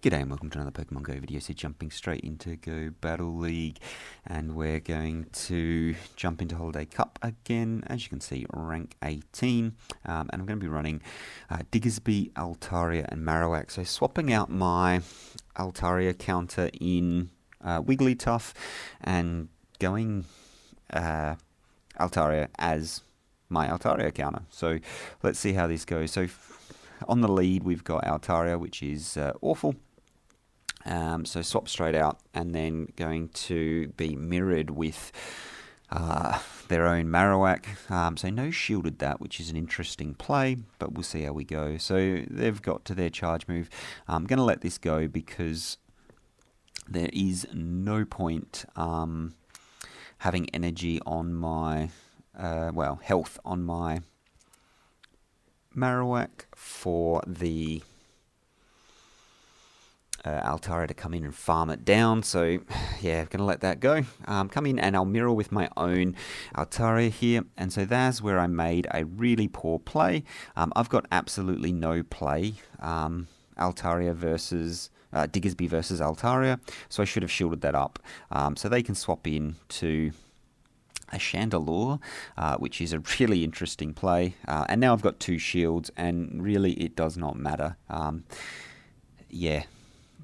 G'day and welcome to another Pokemon Go video. So jumping straight into Go Battle League, and we're going to jump into Holiday Cup again. As you can see, rank 18, and I'm going to be running Diggersby, Altaria and Marowak. So swapping out my Altaria counter in Wigglytuff and going Altaria as my Altaria counter. So let's see how this goes. So on the lead, we've got Altaria, which is awful. So swap straight out, and then going to be mirrored with their own Marowak. So no shielded that, which is an interesting play, but we'll see how we go. So they've got to their charge move. I'm going to let this go because there is no point having energy on my, health on my Marowak for the Altaria to come in and farm it down. So yeah, I'm going to let that go. Come in and I'll mirror with my own Altaria here. And so that's where I made a really poor play. I've got absolutely no play. Altaria versus Diggersby versus Altaria. So I should have shielded that up. So they can swap in to a Chandelure, which is a really interesting play. And now I've got two shields, and really it does not matter.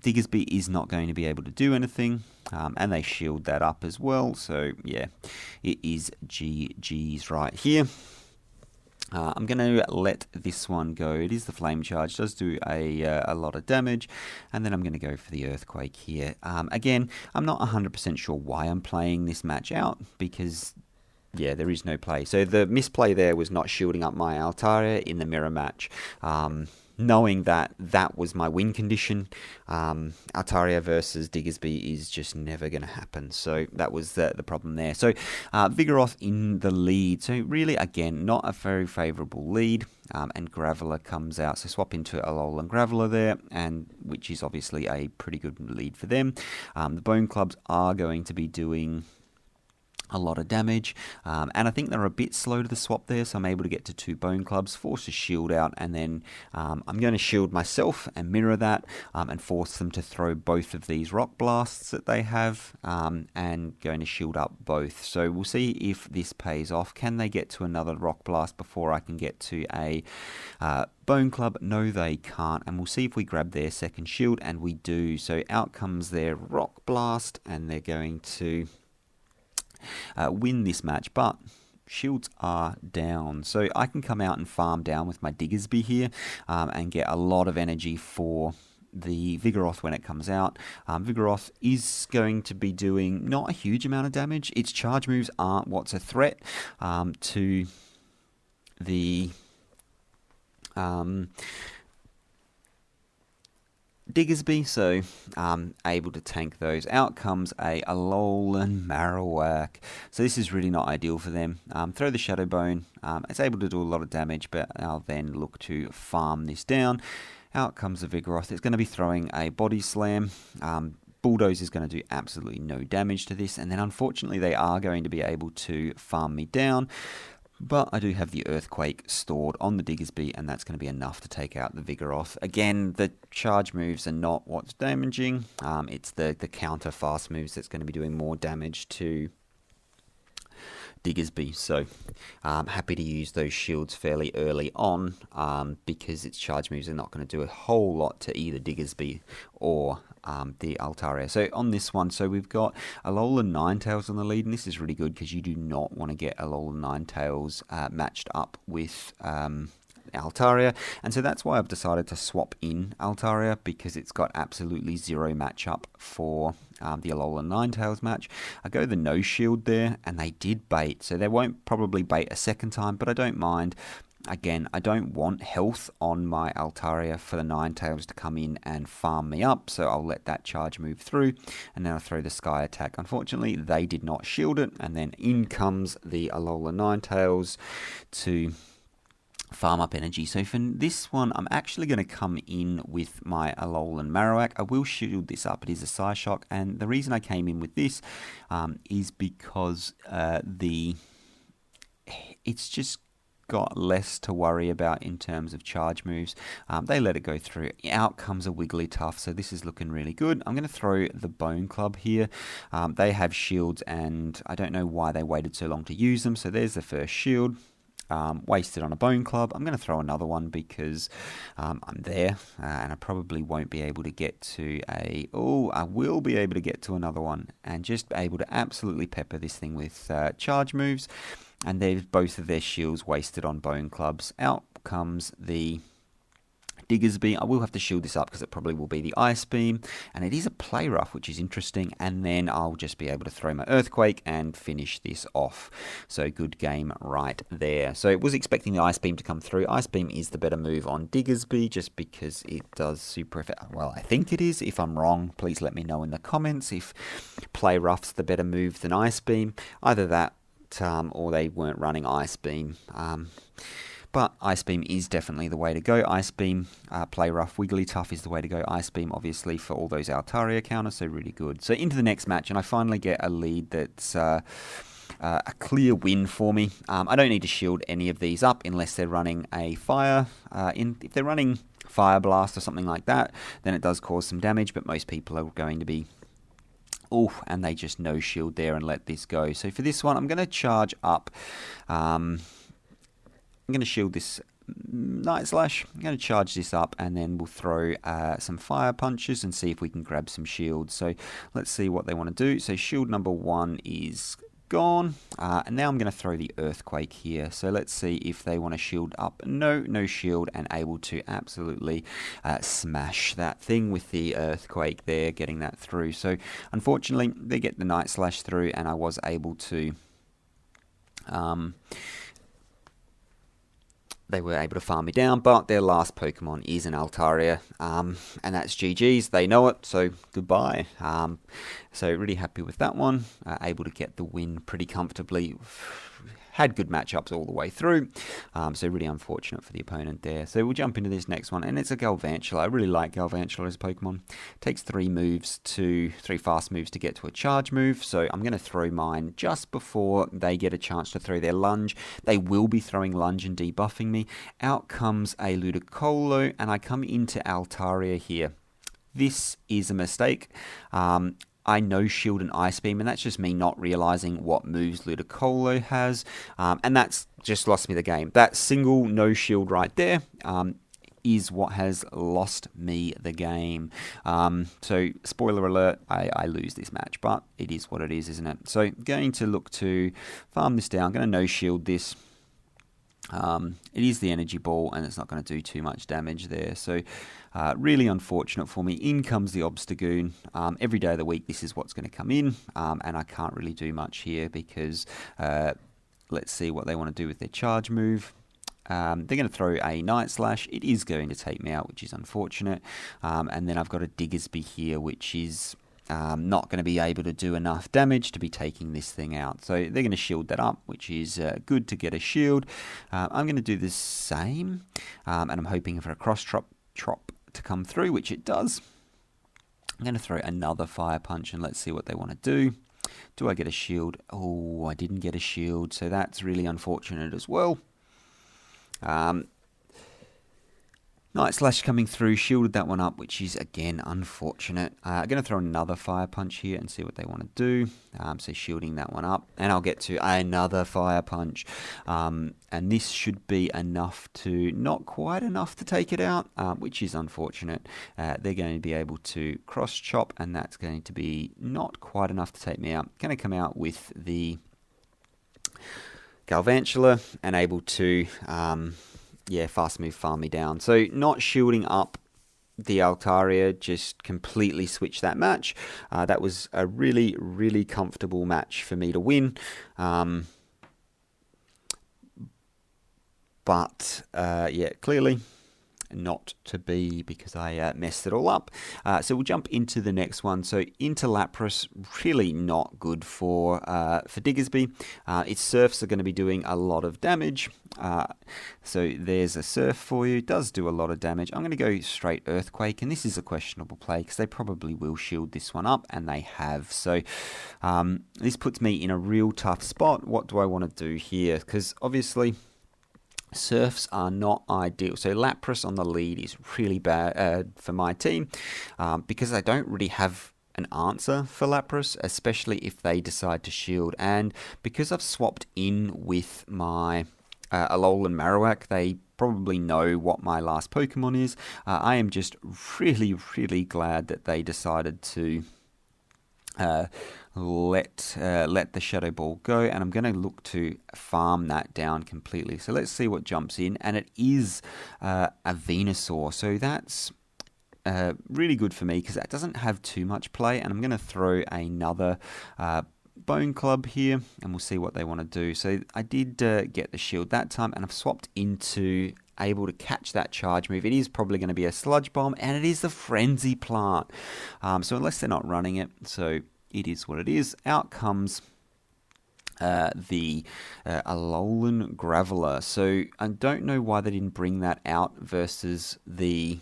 Diggersby is not going to be able to do anything, and they shield that up as well. So yeah, it is GG's right here. I'm going to let this one go. It is the Flame Charge, does do a lot of damage, and then I'm going to go for the Earthquake here. Again, I'm not 100% sure why I'm playing this match out, because yeah, there is no play. So the misplay there was not shielding up my Altaria in the mirror match. Knowing that that was my win condition, Altaria versus Diggersby is just never going to happen. So that was the problem there. So Vigoroth in the lead. So really, again, not a very favourable lead. And Graveler comes out. So swap into Alolan Graveler there, and which is obviously a pretty good lead for them. The Bone Clubs are going to be doing a lot of damage, and I think they're a bit slow to the swap there, so I'm able to get to two Bone Clubs, force a shield out, and then I'm going to shield myself and mirror that, and force them to throw both of these Rock Blasts that they have, and going to shield up both. So we'll see if this pays off. Can they get to another Rock Blast before I can get to a Bone Club? No, they can't, and we'll see if we grab their second shield, and we do. So out comes their Rock Blast, and they're going to win this match, but shields are down. So I can come out and farm down with my Diggersby here, and get a lot of energy for the Vigoroth when it comes out. Vigoroth is going to be doing not a huge amount of damage. Its charge moves aren't what's a threat to the Diggersby, so able to tank those. Out comes a Alolan Marowak. So this is really not ideal for them. Throw the Shadow Bone. It's able to do a lot of damage, but I'll then look to farm this down. Out comes the Vigoroth. It's going to be throwing a Body Slam. Bulldoze is going to do absolutely no damage to this, and then unfortunately they are going to be able to farm me down. But I do have the Earthquake stored on the Diggersby, and that's going to be enough to take out the Vigoroth. Again, the charge moves are not what's damaging. It's the counter fast moves that's going to be doing more damage to Diggersby. So I'm happy to use those shields fairly early on, because its charge moves are not going to do a whole lot to either Diggersby or the Altaria. So on this one, so we've got Alolan Ninetales on the lead, and this is really good because you do not want to get Alolan Ninetales matched up with Altaria, and so that's why I've decided to swap in Altaria, because it's got absolutely zero matchup for the Alolan Ninetales match. I go the no shield there, and they did bait, so they won't probably bait a second time, but I don't mind. Again, I don't want health on my Altaria for the Ninetales to come in and farm me up, so I'll let that charge move through, and then I'll throw the Sky Attack. Unfortunately, they did not shield it, and then in comes the Alolan Ninetales to farm up energy. So for this one, I'm actually going to come in with my Alolan Marowak. I will shield this up. It is a Psyshock, and the reason I came in with this is because it's just got less to worry about in terms of charge moves. They let it go through. Out comes a Wigglytuff, so this is looking really good. I'm going to throw the Bone Club here. They have shields, and I don't know why they waited so long to use them, so there's the first shield. Wasted on a Bone Club. I'm going to throw another one because I'm there, and I probably won't be able to get to a... Oh, I will be able to get to another one, and just able to absolutely pepper this thing with charge moves. And there's both of their shields wasted on Bone Clubs. Out comes the Diggersby. I will have to shield this up because it probably will be the Ice Beam, and it is a Play Rough, which is interesting, and then I'll just be able to throw my Earthquake and finish this off. So good game right there. So I was expecting the Ice Beam to come through. Ice Beam is the better move on Diggersby just because it does super effect. Well, I think it is. If I'm wrong, please let me know in the comments if Play Rough's the better move than Ice Beam. Either that or they weren't running Ice Beam. But Ice Beam is definitely the way to go. Ice Beam, Play Rough, Wigglytuff is the way to go. Ice Beam, obviously, for all those Altaria counters, so really good. So into the next match, and I finally get a lead that's a clear win for me. I don't need to shield any of these up unless they're running a fire. If they're running Fire Blast or something like that, then it does cause some damage, but most people are going to be... Oh, and they just no shield there and let this go. So for this one, I'm going to charge up... I'm going to shield this Night Slash. I'm going to charge this up, and then we'll throw some Fire Punches and see if we can grab some shields. So let's see what they want to do. So shield number 1 is gone, and now I'm going to throw the Earthquake here. So let's see if they want to shield up. No shield, and able to absolutely smash that thing with the Earthquake there, getting that through. So unfortunately, they get the Night Slash through, and I was able to... They were able to farm me down, but their last Pokemon is an Altaria, and that's GG's. They know it, so goodbye. So really happy with that one. Able to get the win pretty comfortably. Had good matchups all the way through, so really unfortunate for the opponent there. So we'll jump into this next one, and it's a Galvantula. I really like Galvantula as a Pokemon. Takes 3 fast moves to get to a charge move, so I'm going to throw mine just before they get a chance to throw their lunge. They will be throwing lunge and debuffing me. Out comes a Ludicolo, and I come into Altaria here. This is a mistake. I no shield and Ice Beam, and that's just me not realizing what moves Ludicolo has, and that's just lost me the game. That single no shield right there is what has lost me the game. So spoiler alert, I lose this match, but it is what it is, isn't it? So going to look to farm this down. I'm going to no shield this. It is the Energy Ball, and it's not going to do too much damage there. So really unfortunate for me. In comes the Obstagoon. Every day of the week, this is what's going to come in, and I can't really do much here because let's see what they want to do with their charge move. They're going to throw a Night Slash. It is going to take me out, which is unfortunate. And then I've got a Diggersby here, which is... not going to be able to do enough damage to be taking this thing out. So they're going to shield that up, which is good to get a shield. I'm going to do the same, and I'm hoping for a cross chop to come through, which it does. I'm going to throw another Fire Punch, and let's see what they want to do. Do I get a shield? Oh, I didn't get a shield, so that's really unfortunate as well. Night Slash coming through, shielded that one up, which is, again, unfortunate. I'm going to throw another Fire Punch here and see what they want to do. So shielding that one up, and I'll get to another Fire Punch. And this should be enough to, not quite enough to take it out, which is unfortunate. They're going to be able to cross chop, and that's going to be not quite enough to take me out. Going to come out with the Galvantula and able to... fast move, farm me down. So not shielding up the Altaria just completely switched that match. That was a really, really comfortable match for me to win. But clearly not to be because I messed it all up. So we'll jump into the next one. So into Lapras, really not good for Diggersby. Its Surfs are going to be doing a lot of damage. So there's a Surf for you. It does do a lot of damage. I'm going to go straight Earthquake, and this is a questionable play because they probably will shield this one up, and they have. So this puts me in a real tough spot. What do I want to do here? Because obviously... Surfs are not ideal. So Lapras on the lead is really bad for my team because I don't really have an answer for Lapras, especially if they decide to shield. And because I've swapped in with my Alolan Marowak, they probably know what my last Pokemon is. I am just really, really glad that they decided to let the Shadow Ball go, and I'm going to look to farm that down completely. So let's see what jumps in, and it is a Venusaur, so that's really good for me because that doesn't have too much play, and I'm going to throw another Bone Club here, and we'll see what they want to do. So I did get the shield that time, and I've swapped into able to catch that charge move. It is probably going to be a Sludge Bomb, and it is the Frenzy Plant. So unless they're not running it, so it is what it is. Out comes the Alolan Graveler. So I don't know why they didn't bring that out versus the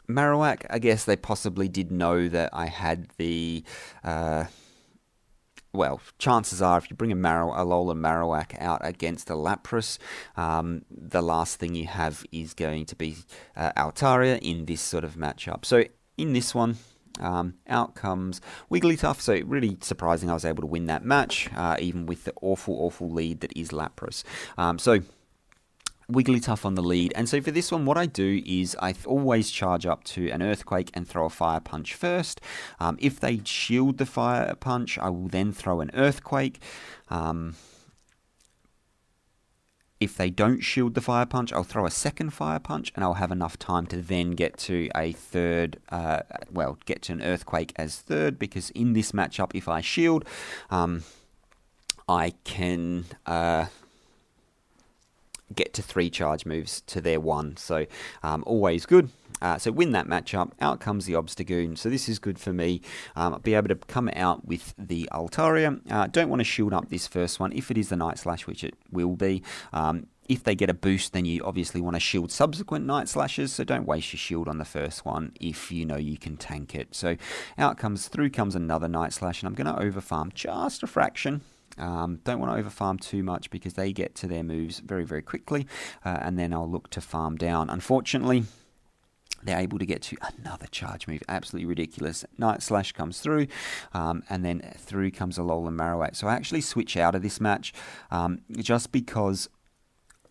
Marowak. I guess they possibly did know that I had the well, chances are if you bring a Alolan Marowak out against a Lapras, the last thing you have is going to be Altaria in this sort of matchup. So in this one, out comes Wigglytuff. So really surprising I was able to win that match, even with the awful lead that is Lapras. So Wigglytuff on the lead, and so for this one what I do is I always charge up to an Earthquake and throw a Fire Punch first. If they shield the Fire Punch, I will then throw an Earthquake. If they don't shield the Fire Punch, I'll throw a second Fire Punch, and I'll have enough time to then get to a third, get to an Earthquake as third, because in this matchup, if I shield, I can get to 3 charge moves to their 1, so always good. So win that matchup. Out comes the Obstagoon, so this is good for me. I'll be able to come out with the Altaria. Don't want to shield up this first one if it is the Night Slash, which it will be. If they get a boost, then you obviously want to shield subsequent Night Slashes, so don't waste your shield on the first one if you know you can tank it. So through comes another Night Slash, and I'm going to overfarm just a fraction. Don't want to overfarm too much because they get to their moves very, very quickly, and then I'll look to farm down. Unfortunately, they're able to get to another charge move. Absolutely ridiculous. Night Slash comes through, and then through comes Alolan Marowak. So I actually switch out of this match just because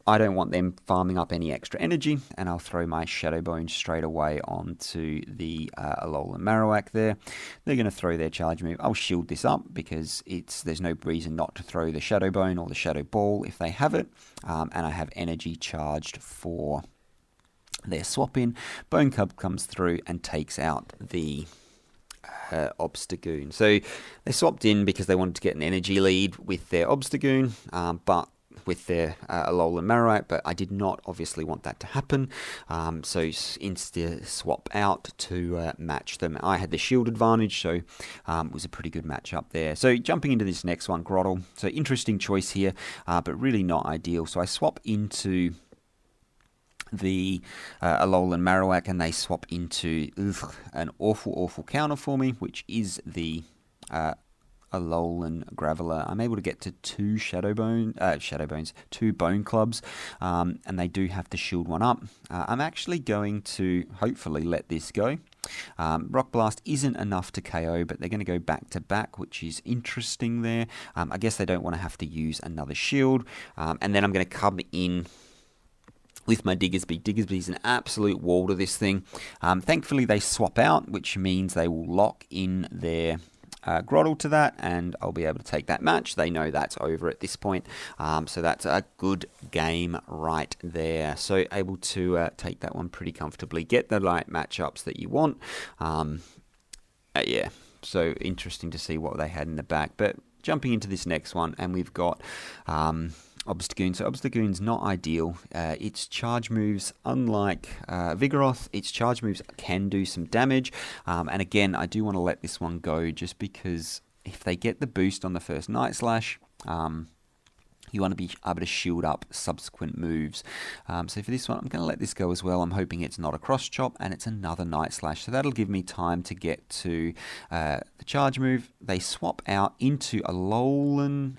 I don't want them farming up any extra energy, and I'll throw my Shadow Bone straight away onto the Alolan Marowak there. They're going to throw their charge move. I'll shield this up because there's no reason not to throw the Shadow Bone or the Shadow Ball if they have it, and I have energy charged for their swap in. Bone Cub comes through and takes out the Obstagoon. So they swapped in because they wanted to get an energy lead with their Obstagoon, but with their Alolan Marowak, but I did not obviously want that to happen, so instead swap out to match them. I had the shield advantage, so it was a pretty good matchup there. So jumping into this next one, Grottle. So interesting choice here, but really not ideal. So I swap into the Alolan Marowak, and they swap into an awful counter for me, which is the Alolan Graveler. I'm able to get to 2 2 Bone Clubs, and they do have to shield one up. I'm actually going to hopefully let this go. Rock Blast isn't enough to KO, but they're going to go back to back, which is interesting there. I guess they don't want to have to use another shield, and then I'm going to come in with my Diggersby. Diggersby's an absolute wall to this thing. Thankfully, they swap out, which means they will lock in their Grottle to that, and I'll be able to take that match. They know that's over at this point, so that's a good game right there. So able to take that one pretty comfortably, get the right matchups that you want. Yeah, so interesting to see what they had in the back. But jumping into this next one, and we've got Obstagoon. So Obstagoon's not ideal. Its charge moves, unlike Vigoroth, its charge moves can do some damage. And again, I do want to let this one go just because if they get the boost on the first Night Slash, you want to be able to shield up subsequent moves. So for this one, I'm going to let this go as well. I'm hoping it's not a cross chop, and it's another Night Slash. So that'll give me time to get to the charge move. They swap out into a Alolan,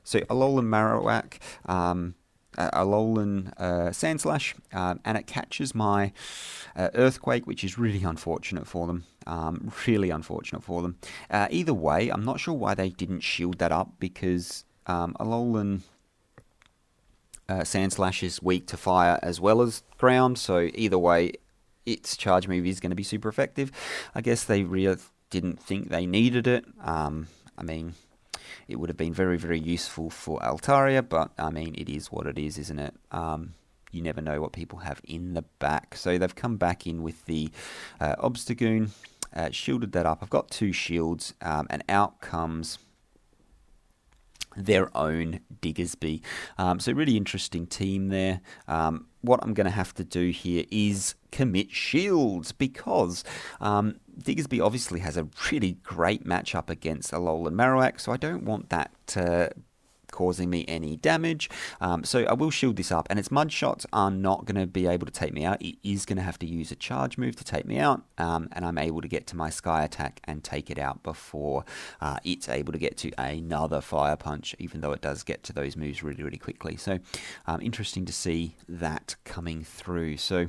so Alolan Marowak, Alolan Sand Slash, and it catches my Earthquake, which is really unfortunate for them. Really unfortunate for them. Either way, I'm not sure why they didn't shield that up, because Alolan Sand Slash is weak to fire as well as ground, so either way, its charge move is going to be super effective. I guess they really didn't think they needed it. I mean, it would have been very, very useful for Altaria, but I mean, it is what it is, isn't it? You never know what people have in the back. So they've come back in with the Obstagoon, shielded that up. I've got 2 shields, and out comes their own Diggersby. So really interesting team there. What I'm going to have to do here is commit shields, because Diggersby obviously has a really great matchup against Alolan Marowak, so I don't want that causing me any damage. So I will shield this up, and its mud shots are not going to be able to take me out. It is going to have to use a charge move to take me out, and I'm able to get to my Sky Attack and take it out before it's able to get to another Fire Punch, even though it does get to those moves really, really quickly. So interesting to see that coming through. So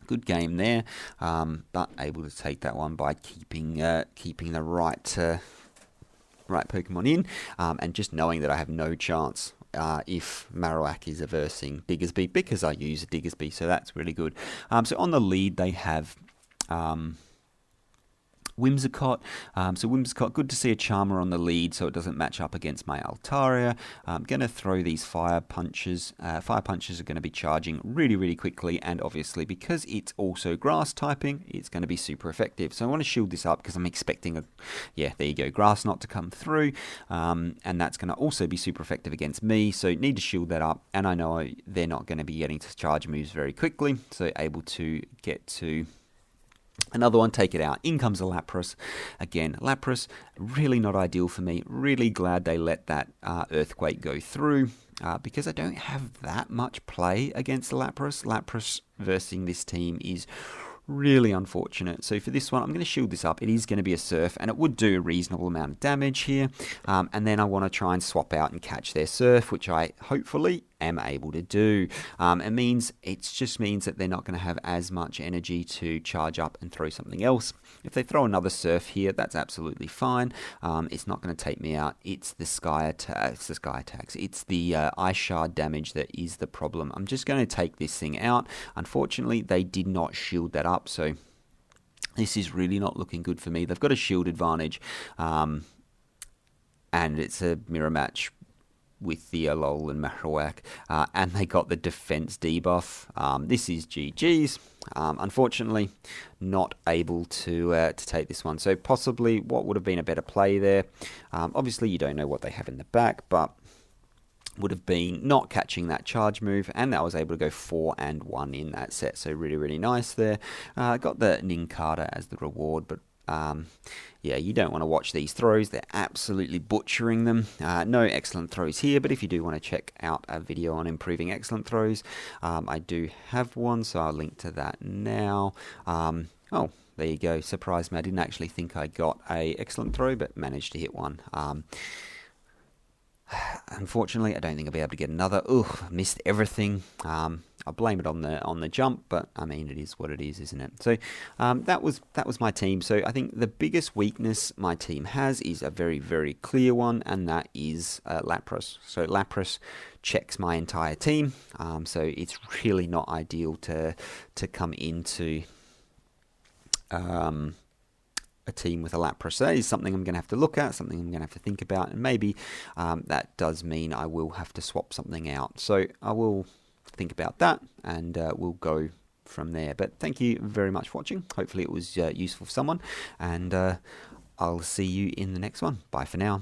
good game there, but able to take that one by keeping the right Pokemon in, and just knowing that I have no chance if Marowak is aversing Diggersby, because I use a Diggersby, so that's really good. So on the lead they have Whimsicott. So Whimsicott, good to see a Charmer on the lead, so it doesn't match up against my Altaria. I'm going to throw these Fire Punches. Fire Punches are going to be charging really, really quickly, and obviously because it's also Grass typing, it's going to be super effective. So I want to shield this up because I'm expecting there you go, Grass Knot to come through, and that's going to also be super effective against me, so need to shield that up, and I know they're not going to be getting to charge moves very quickly, so able to get to another one, take it out. In comes a Lapras. Again, Lapras, really not ideal for me. Really glad they let that Earthquake go through, because I don't have that much play against the Lapras. Lapras versing this team is really unfortunate. So for this one, I'm going to shield this up. It is going to be a Surf, and it would do a reasonable amount of damage here. And then I want to try and swap out and catch their Surf, which I hopefully am able to do. It just means that they're not going to have as much energy to charge up and throw something else. If they throw another Surf here, that's absolutely fine. It's not going to take me out. It's the Sky Attacks. It's the Ice Shard damage that is the problem. I'm just going to take this thing out. Unfortunately, they did not shield that up, so this is really not looking good for me. They've got a shield advantage, and it's a mirror match with the Alolan Marowak, and they got the defense debuff. This is GG's. Unfortunately, not able to take this one. So possibly what would have been a better play there. Obviously, you don't know what they have in the back, but would have been not catching that charge move, and I was able to go 4 and 1 in that set. So really, really nice there. Got the Nincada as the reward, but you don't want to watch these throws. They're absolutely butchering them. No excellent throws here, but if you do want to check out a video on improving excellent throws, I do have one, so I'll link to that now. There you go. Surprised me. I didn't actually think I got a excellent throw, but managed to hit one. Unfortunately, I don't think I'll be able to get another. Missed everything. I'll blame it on the jump, but I mean, it is what it is, isn't it? So that was my team. So I think the biggest weakness my team has is a very, very clear one, and that is Lapras. So Lapras checks my entire team. So it's really not ideal to come into a team with a Lapras. So that is something I'm going to have to look at, something I'm going to have to think about, and maybe that does mean I will have to swap something out. So I will think about that, and we'll go from there. But thank you very much for watching. Hopefully it was useful for someone, and I'll see you in the next one. Bye for now.